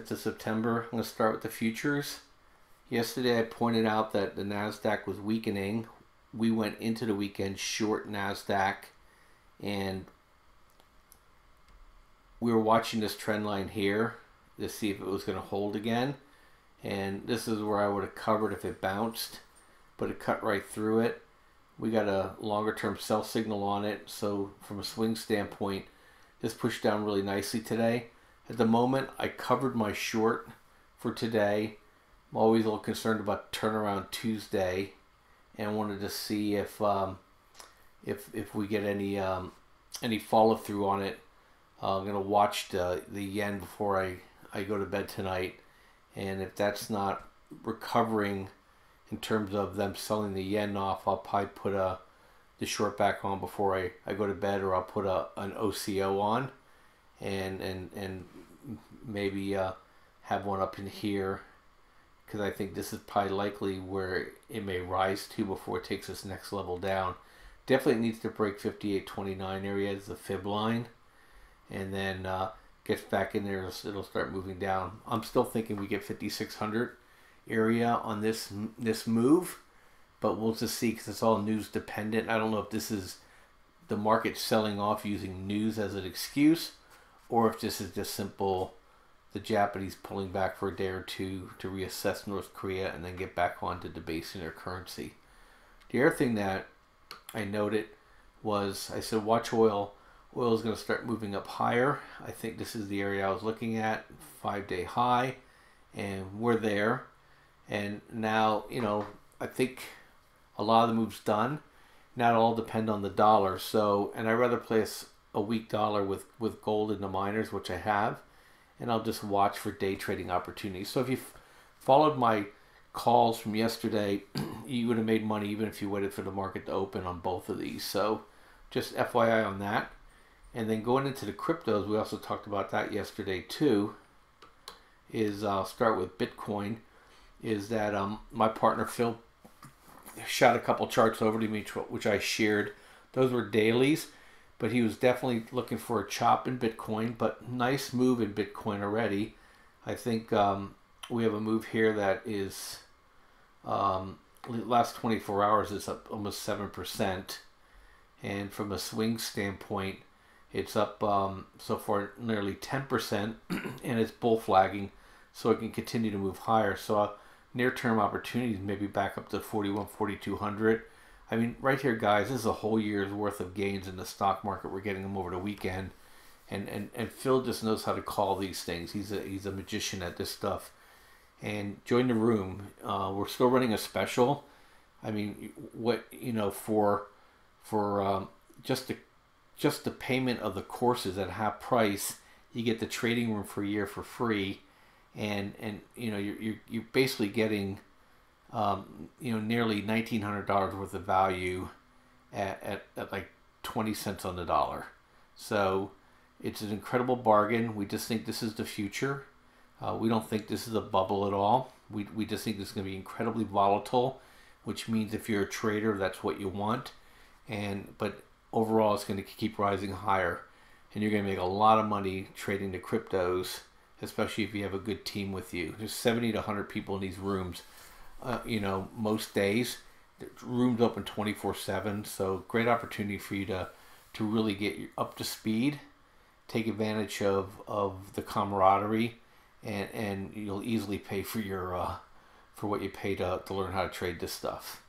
To September. I'm going to start with the futures. Yesterday I pointed out that the NASDAQ was weakening. We went into the weekend short NASDAQ, and we were watching this trend line here to see if it was going to hold again. And this is where I would have covered if it bounced, but it cut right through it. We got a longer term sell signal on it, so from a swing standpoint, this pushed down really nicely today. At the moment, I covered my short for today. I'm always a little concerned about turnaround Tuesday, and wanted to see if we get any follow through on it. I'm gonna watch the yen before I go to bed tonight, and if that's not recovering in terms of them selling the yen off, I'll probably put the short back on before I go to bed, or I'll put an OCO on, and maybe have one up in here, because I think this is probably likely where it may rise to before it takes this next level down. Definitely needs to break 58.29 area as the fib line, and then gets back in there, it'll start moving down. I'm still thinking we get 5600 area on this move, but we'll just see, because it's all news dependent. I don't know if this is the market selling off using news as an excuse, or if this is just simple the Japanese pulling back for a day or two to reassess North Korea and then get back on to debasing their currency. The other thing that I noted was, I said watch oil. Oil is going to start moving up higher. I think this is the area I was looking at, 5-day high, and we're there. And now, I think a lot of the move's done. Now it all depend on the dollar. So, and I'd rather place a weak dollar with gold in the miners, which I have, and I'll just watch for day trading opportunities. So if you followed my calls from yesterday, you would have made money even if you waited for the market to open on both of these. So just FYI on that. And then going into the cryptos, we also talked about that yesterday too, is I'll start with Bitcoin, is that my partner Phil shot a couple charts over to me, which I shared. Those were dailies, but he was definitely looking for a chop in Bitcoin, but nice move in Bitcoin already. I think we have a move here that is, last 24 hours is up almost 7. And from a swing standpoint, it's up so far nearly 10%, and it's bull flagging, so it can continue to move higher. So near-term opportunities maybe back up to 41, 4200. I mean, right here, guys, this is a whole year's worth of gains in the stock market. We're getting them over the weekend, and Phil just knows how to call these things. He's a magician at this stuff. And join the room. We're still running a special. I mean, what for just the payment of the courses at half price, you get the trading room for a year for free, and you're basically getting nearly $1,900 worth of value at like 20 cents on the dollar. So it's an incredible bargain. We just think this is the future. We don't think this is a bubble at all. We just think this is going to be incredibly volatile, which means if you're a trader, that's what you want. But overall, it's going to keep rising higher, and you're going to make a lot of money trading the cryptos, especially if you have a good team with you. There's 70 to 100 people in these rooms. Most days, the room's open 24/7, so great opportunity for you to really get up to speed, take advantage of the camaraderie, and you'll easily pay for your for what you pay to learn how to trade this stuff.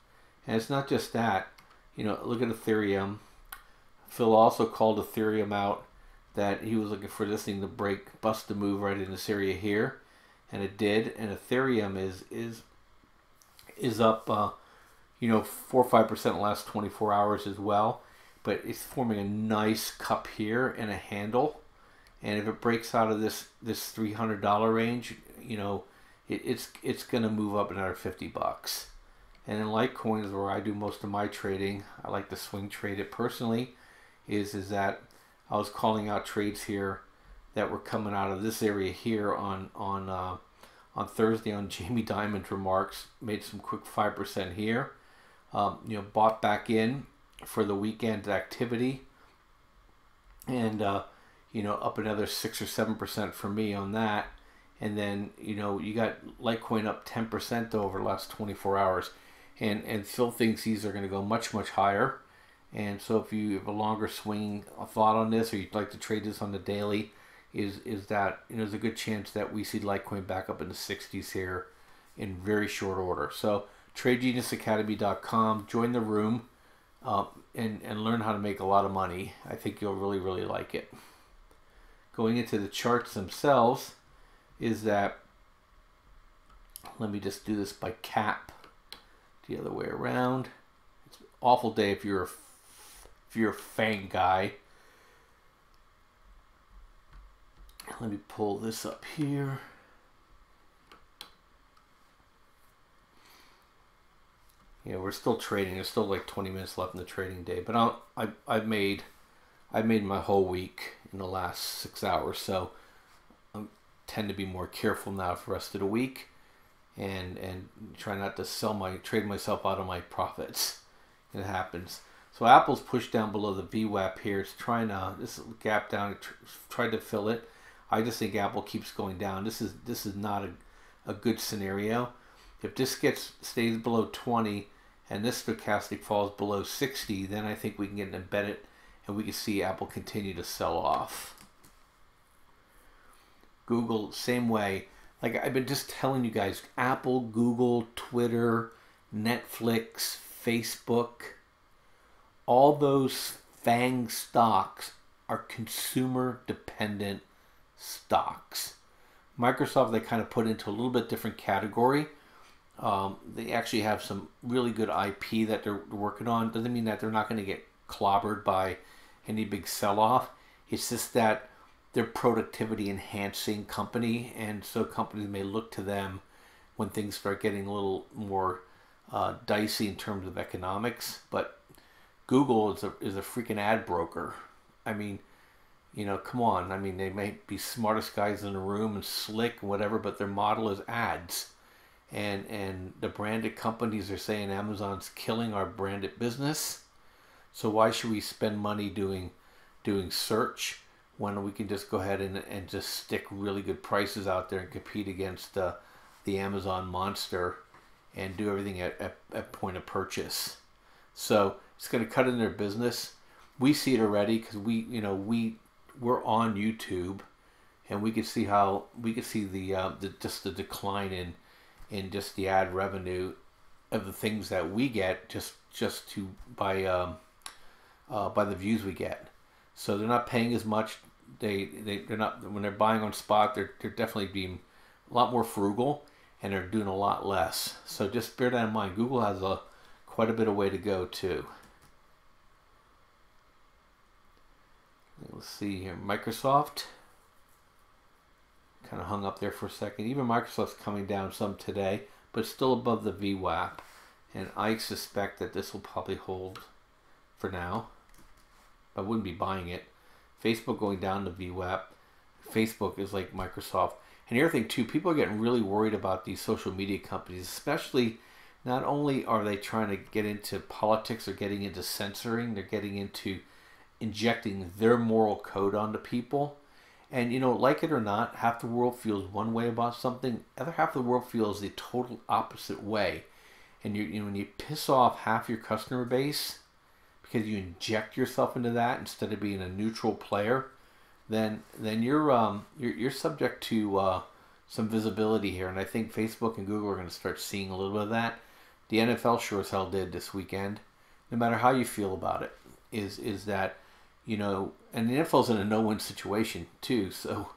And it's not just that. Look at Ethereum. Phil also called Ethereum out, that he was looking for this thing to bust the move right in this area here, and it did. And Ethereum is up 4 or 5% in the last 24 hours as well, but it's forming a nice cup here and a handle, and if it breaks out of this $300 range, it's gonna move up another $50. And in Litecoin is where I do most of my trading. I like to swing trade it personally. Is that I was calling out trades here that were coming out of this area here on Thursday on Jamie Dimon's remarks. Made some quick 5% here. Bought back in for the weekend activity, and up another 6 or 7% for me on that. and then you got Litecoin up 10% over the last 24 hours, and Phil thinks these are going to go much higher. And so if you have a longer swing thought on this, or you'd like to trade this on the daily, is that there's a good chance that we see Litecoin back up in the 60s here in very short order. So TradeGeniusAcademy.com, join the room, and learn how to make a lot of money. I think you'll really like it. Going into the charts themselves, is that, let me just do this by cap, the other way around. It's an awful day if you're a FANG guy. Let me pull this up here. Yeah, we're still trading. There's still like 20 minutes left in the trading day, but I've made my whole week in the last 6 hours, so I tend to be more careful now for the rest of the week, and try not to trade myself out of my profits. It happens. So Apple's pushed down below the VWAP here. It's trying to, this gap down, tried to fill it. I just think Apple keeps going down. This is not a good scenario. If this stays below 20 and this stochastic falls below 60, then I think we can get embedded and we can see Apple continue to sell off. Google, same way. Like I've been just telling you guys, Apple, Google, Twitter, Netflix, Facebook, all those FANG stocks are consumer dependent stocks. Microsoft, they kind of put into a little bit different category. They actually have some really good IP that they're working on. Doesn't mean that they're not going to get clobbered by any big sell-off. It's just that they're productivity enhancing company, and so companies may look to them when things start getting a little more dicey in terms of economics. But Google is a freaking ad broker. I mean, come on. I mean, they may be smartest guys in the room and slick and whatever, but their model is ads. And the branded companies are saying Amazon's killing our branded business. So why should we spend money doing search when we can just go ahead and just stick really good prices out there and compete against the Amazon monster and do everything at point of purchase? So it's going to cut in their business. We see it already because we're on YouTube, and we can see the just the decline in just the ad revenue of the things that we get just to by the views we get. So they're not paying as much. They're not, when they're buying on spot, they're definitely being a lot more frugal, and they're doing a lot less. So just bear that in mind. Google has quite a bit of way to go too. Let's see here. Microsoft kind of hung up there for a second. Even Microsoft's coming down some today, but still above the VWAP. And I suspect that this will probably hold for now. I wouldn't be buying it. Facebook going down to VWAP. Facebook is like Microsoft. And the other thing too, people are getting really worried about these social media companies, especially not only are they trying to get into politics or getting into censoring, they're getting into injecting their moral code onto people. And like it or not, half the world feels one way about something, other half of the world feels the total opposite way. And when you piss off half your customer base because you inject yourself into that instead of being a neutral player, then you're subject to some visibility here. And I think Facebook and Google are going to start seeing a little bit of that. The NFL sure as hell did this weekend. No matter how you feel about it, is that and the NFL's in a no-win situation too. So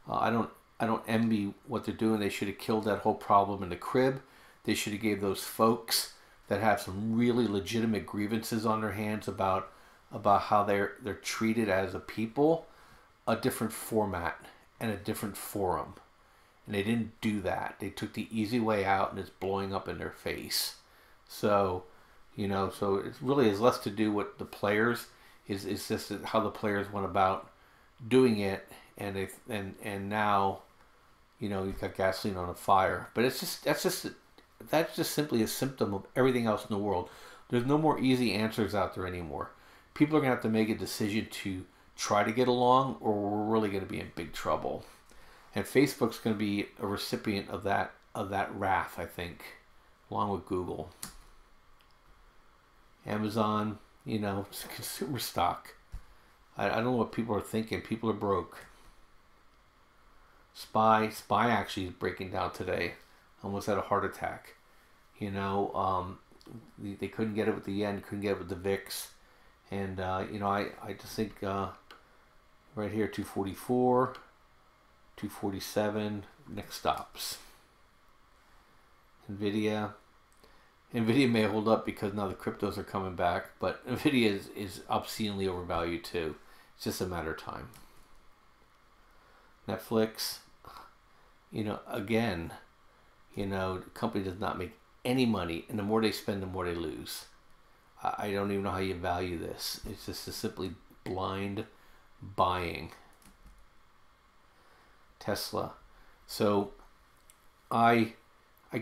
I don't envy what they're doing. They should have killed that whole problem in the crib. They should have gave those folks that have some really legitimate grievances on their hands about how they're treated as a people, a different format and a different forum. And they didn't do that. They took the easy way out, and it's blowing up in their face. So so it really has less to do with the players. Is just how the players went about doing it, and now you've got gasoline on a fire. But that's just simply a symptom of everything else in the world. There's no more easy answers out there anymore. People are gonna have to make a decision to try to get along, or we're really gonna be in big trouble. And Facebook's going to be a recipient of that wrath, I think, along with Google. Amazon, you know, it's consumer stock. I don't know what people are thinking. People are broke. Spy actually is breaking down today. Almost had a heart attack. You know, they couldn't get it with the yen, couldn't get it with the VIX. And, you know, I just think right here, 244, 247, next stops. Nvidia may hold up because now the cryptos are coming back, but Nvidia is obscenely overvalued too. It's just a matter of time. Netflix, you know, again, you know, the company does not make any money, and the more they spend, the more they lose. I don't even know how you value this. It's just a simply blind buying. Tesla. So I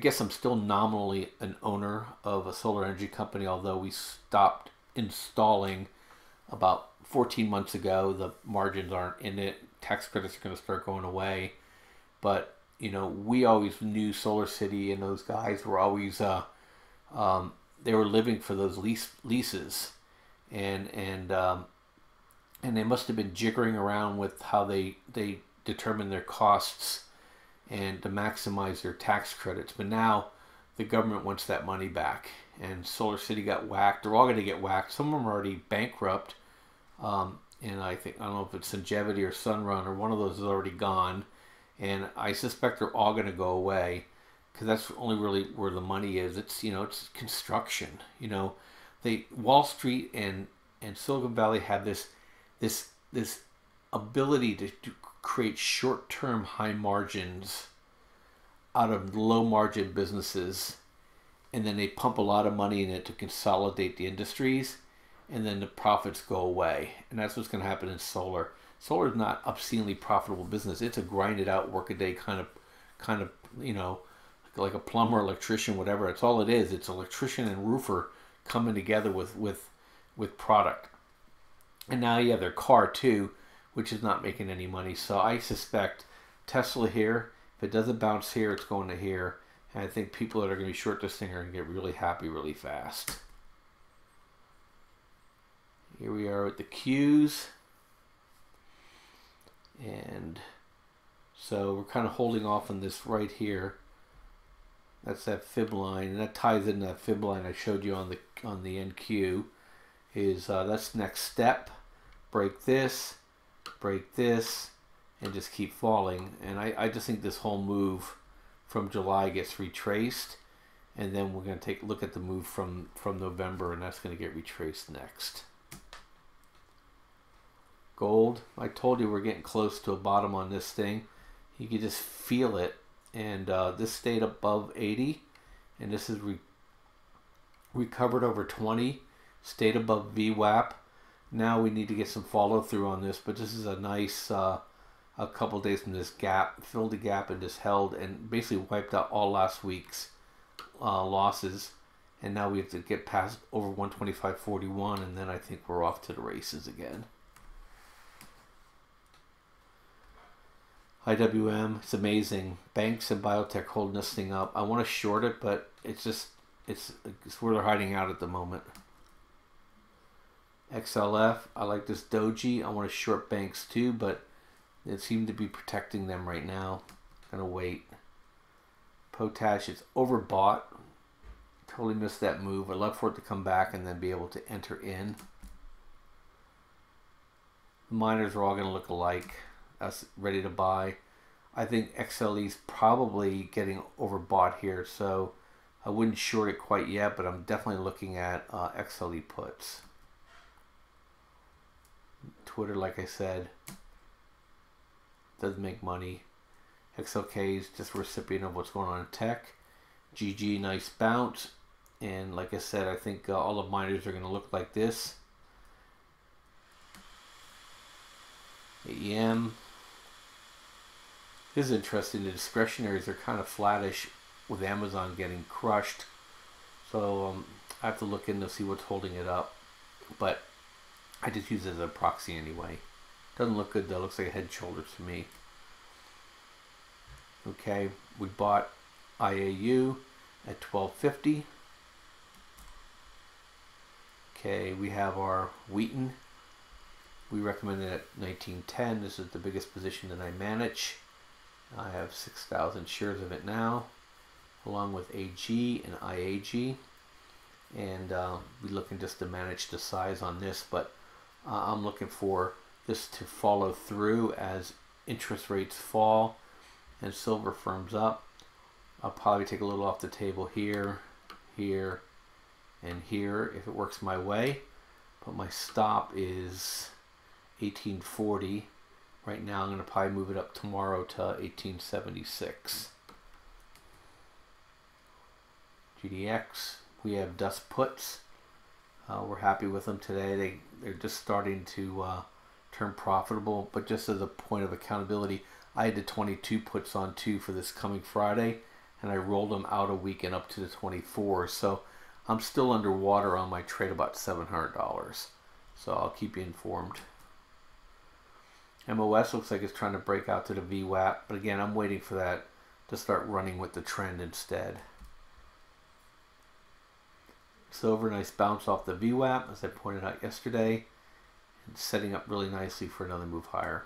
guess I'm still nominally an owner of a solar energy company, although we stopped installing about 14 months ago. The margins aren't in it. Tax credits are going to start going away. But, you know, we always knew Solar City and those guys were always, they were living for those leases. And they must have been jiggering around with how they determine their costs and to maximize their tax credits. But now the government wants that money back, and Solar City got whacked. They're all going to get whacked. Some of them are already bankrupt, and I don't know if it's Longevity or Sunrun or one of those is already gone, and I suspect they're all going to go away because that's only really where the money is. It's, you know, it's construction. You know, Wall Street and Silicon Valley have this ability to create short-term high margins out of low margin businesses, and then they pump a lot of money in it to consolidate the industries, and then the profits go away. And that's what's going to happen in solar. Solar is not obscenely profitable business. It's a grinded out workaday kind of, you know, like a plumber, electrician, whatever. It's all it is. It's electrician and roofer coming together with product. And now you have their car too, which is not making any money. So I suspect Tesla here, if it doesn't bounce here, it's going to here. And I think people that are going to be short this thing are going to get really happy really fast. Here we are with the Qs. And so we're kind of holding off on this right here. That's that fib line, and that ties into that fib line I showed you on the NQ. Is that's next step. Break this, and just keep falling. And I just think this whole move from July gets retraced, and then we're going to take a look at the move from November, and that's going to get retraced next. Gold, I told you we're getting close to a bottom on this thing. You can just feel it, and this stayed above 80, and this is recovered over 20, stayed above VWAP. Now we need to get some follow through on this, but this is a nice a couple days from this gap, filled the gap and just held and basically wiped out all last week's losses. And now we have to get past over 125.41, and then I think we're off to the races again. IWM, it's amazing. Banks and biotech holding this thing up. I want to short it, but it's where they're hiding out at the moment. XLF, I like this doji. I want to short banks too, but it seemed to be protecting them right now. Gonna wait. Potash is overbought. Totally missed that move. I'd love for it to come back and then be able to enter in. The miners are all going to look alike. Us ready to buy. I think XLE's probably getting overbought here, so I wouldn't short it quite yet, but I'm definitely looking at XLE puts. Twitter, like I said, does make money. XLK is just a recipient of what's going on in tech. GG, nice bounce. And like I said, I think all the miners are going to look like this. AEM. This is interesting. The discretionaries are kind of flattish with Amazon getting crushed. So I have to look in to see what's holding it up. But I just use it as a proxy anyway. Doesn't look good though. Looks like a head and shoulders to me. Okay, we bought IAU at 12.50. Okay, we have our Wheaton. We recommend it at 19.10. This is the biggest position that I manage. I have 6,000 shares of it now, along with AG and IAG. And we're looking just to manage the size on this, but I'm looking for this to follow through as interest rates fall and silver firms up. I'll probably take a little off the table here, here, and here if it works my way. But my stop is 1840. Right now I'm going to probably move it up tomorrow to 1876. GDX, we have dust puts. We're happy with them today. They're just starting to turn profitable, but just as a point of accountability, I had the 22 puts on too for this coming Friday, and I rolled them out a week and up to the 24. So I'm still underwater on my trade, about $700. So I'll keep you informed. MOS looks like it's trying to break out to the VWAP, but again, I'm waiting for that to start running with the trend instead. Silver, nice bounce off the VWAP, as I pointed out yesterday, and setting up really nicely for another move higher.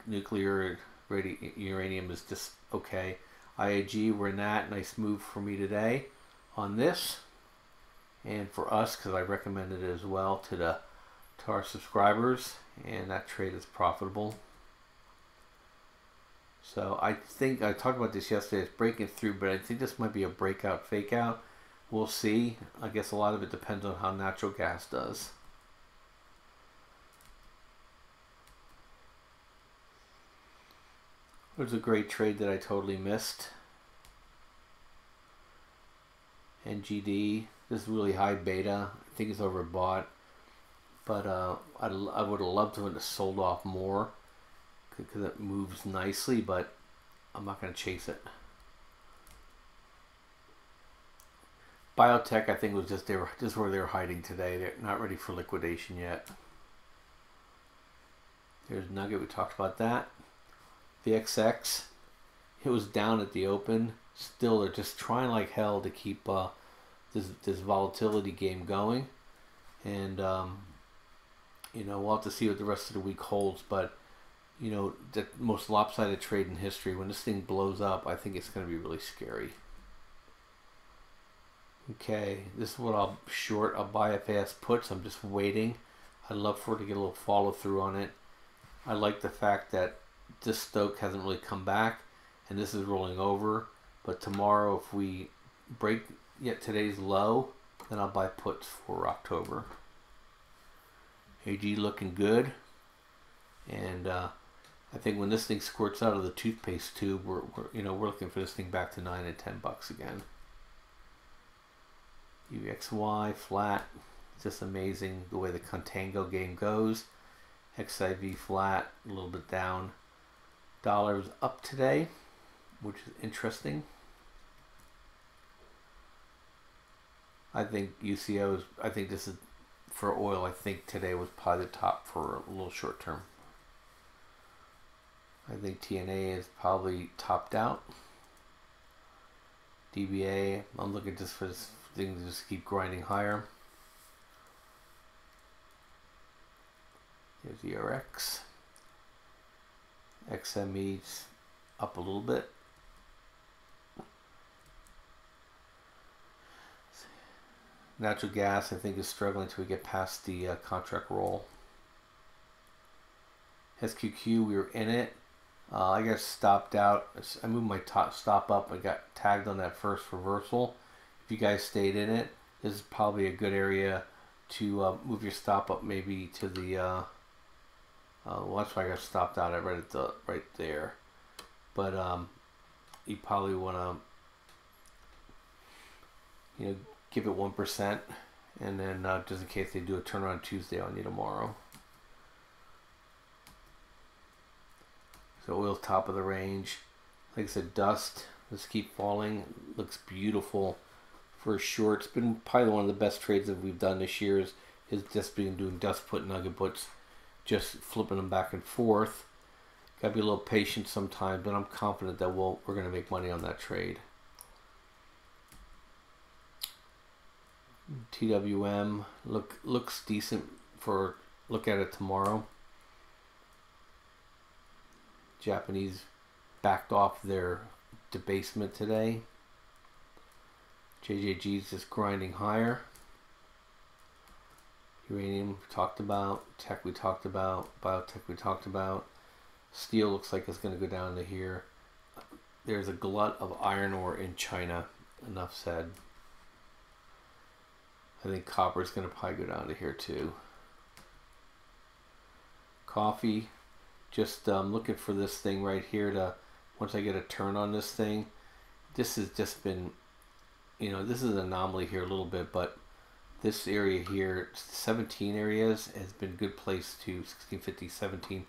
Nuclear uranium is just okay. IAG, we're in that. Nice move for me today on this, and for us, because I recommended it as well to our subscribers, and that trade is profitable. So I think I talked about this yesterday. It's breaking through, but I think this might be a breakout, fake out. We'll see. I guess a lot of it depends on how natural gas does. There's a great trade that I totally missed. NGD, this is really high beta. I think it's overbought, but I would have loved to have sold off more because it moves nicely, but I'm not going to chase it. Biotech, I think, was just where they were hiding today. They're not ready for liquidation yet. There's Nugget. We talked about that. VXX, it was down at the open. Still, they're just trying like hell to keep this volatility game going, and you know, we'll have to see what the rest of the week holds. But you know, the most lopsided trade in history, when this thing blows up, I think it's going to be really scary. Okay, this is what I'll short. I'll buy FAS puts. I'm just waiting. I'd love for it to get a little follow through on it. I like the fact that this stoke hasn't really come back, and this is rolling over. But tomorrow, if we break yet today's low, then I'll buy puts for October. AG looking good, and I think when this thing squirts out of the toothpaste tube, we're looking for this thing back to $9 and $10 again. UXY flat, just amazing the way the contango game goes. XIV flat, a little bit down. Dollar is up today, which is interesting. I think UCOs, I think this is for oil, I think today was probably the top for a little short term. I think TNA is probably topped out. DBA, I'm looking just for this thing to just keep grinding higher. Here's the RX. XME's up a little bit. Natural gas, I think, is struggling until we get past the contract roll. SQQ, we were in it. I got stopped out. I moved my top stop up. I got tagged on that first reversal. If you guys stayed in it, this is probably a good area to move your stop up, maybe to the. Well, that's why I got stopped out. I read it right there, but you probably want to, give it 1%, and then just in case they do a turnaround Tuesday on you tomorrow. So oil's top of the range. Like I said, dust. Let's keep falling. Looks beautiful for a short. It's been probably one of the best trades that we've done this year. Is just been doing dust put, nugget puts. just flipping them back and forth. Gotta be a little patient sometimes, but I'm confident that we're gonna make money on that trade. TWM looks decent for look at it tomorrow. Japanese backed off their debasement today. JJG's just grinding higher. Uranium we talked about. Tech we talked about. Biotech we talked about. Steel looks like it's going to go down to here. There's a glut of iron ore in China. Enough said. I think copper is going to probably go down to here too. Coffee. Just looking for this thing right here to, once I get a turn on this thing. This has just been, you know, this is an anomaly here a little bit, but this area here, 17 areas, has been a good place to 1650, 17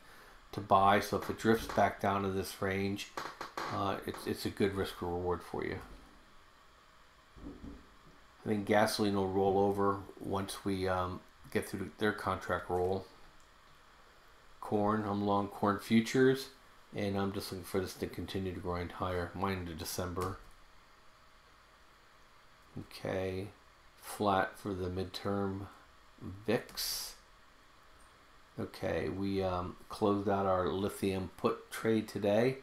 to buy. So if it drifts back down to this range, it's a good risk reward for you. I think gasoline will roll over once we get through their contract roll. Corn, I'm long corn futures, and I'm just looking for this to continue to grind higher. Mine into December. Okay, flat for the midterm VIX. Okay, we closed out our lithium put trade today.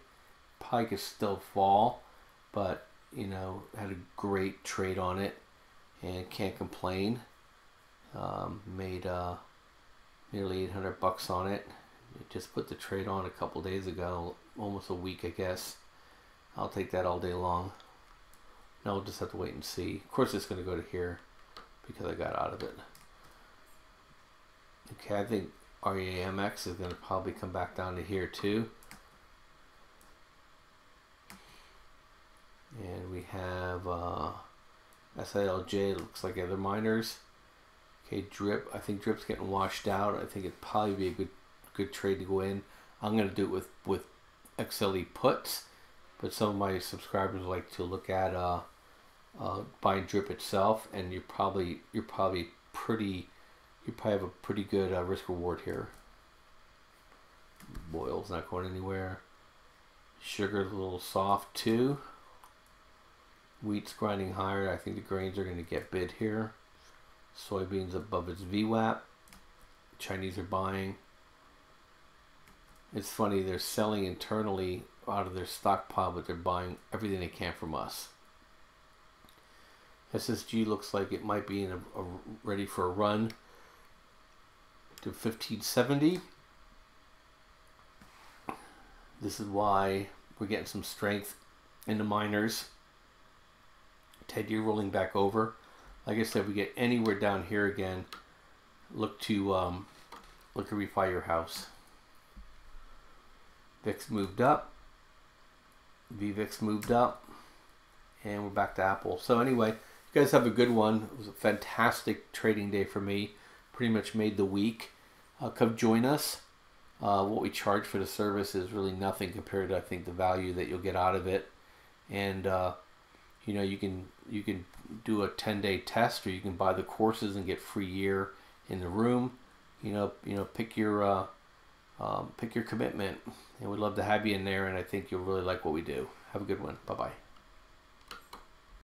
Pike is still fall, but you know, had a great trade on it and can't complain. Made nearly 800 bucks on it. Just put the trade on a couple days ago, almost a week I guess. I'll take that all day long. Now we'll just have to wait and see. Of course it's going to go to here because I got out of it. Okay, I think REAMX is going to probably come back down to here too. And we have SILJ, looks like other miners. Okay, Drip, I think Drip's getting washed out. I think it'd probably be a good trade to go in. I'm going to do it with XLE puts, but some of my subscribers like to look at buying Drip itself, and you probably have a pretty good risk reward here. Oil's not going anywhere. Sugar's a little soft too. Wheat's grinding higher. I think the grains are going to get bid here. Soybeans above its VWAP. Chinese are buying. It's funny, they're selling internally out of their stockpile, but they're buying everything they can from us. SSG looks like it might be ready for a run to 1570. This is why we're getting some strength in the miners. 10-year rolling back over. Like I said, we get anywhere down here again, look to refi your house. VIX moved up. VVIX moved up. And we're back to Apple. So anyway, you guys have a good one. It was a fantastic trading day for me. Pretty much made the week. Come join us. What we charge for the service is really nothing compared to, I think, the value that you'll get out of it. And you know, you can do a 10-day test, or you can buy the courses and get free year in the room. You know, pick your commitment, and we'd love to have you in there. And I think you'll really like what we do. Have a good one. Bye bye.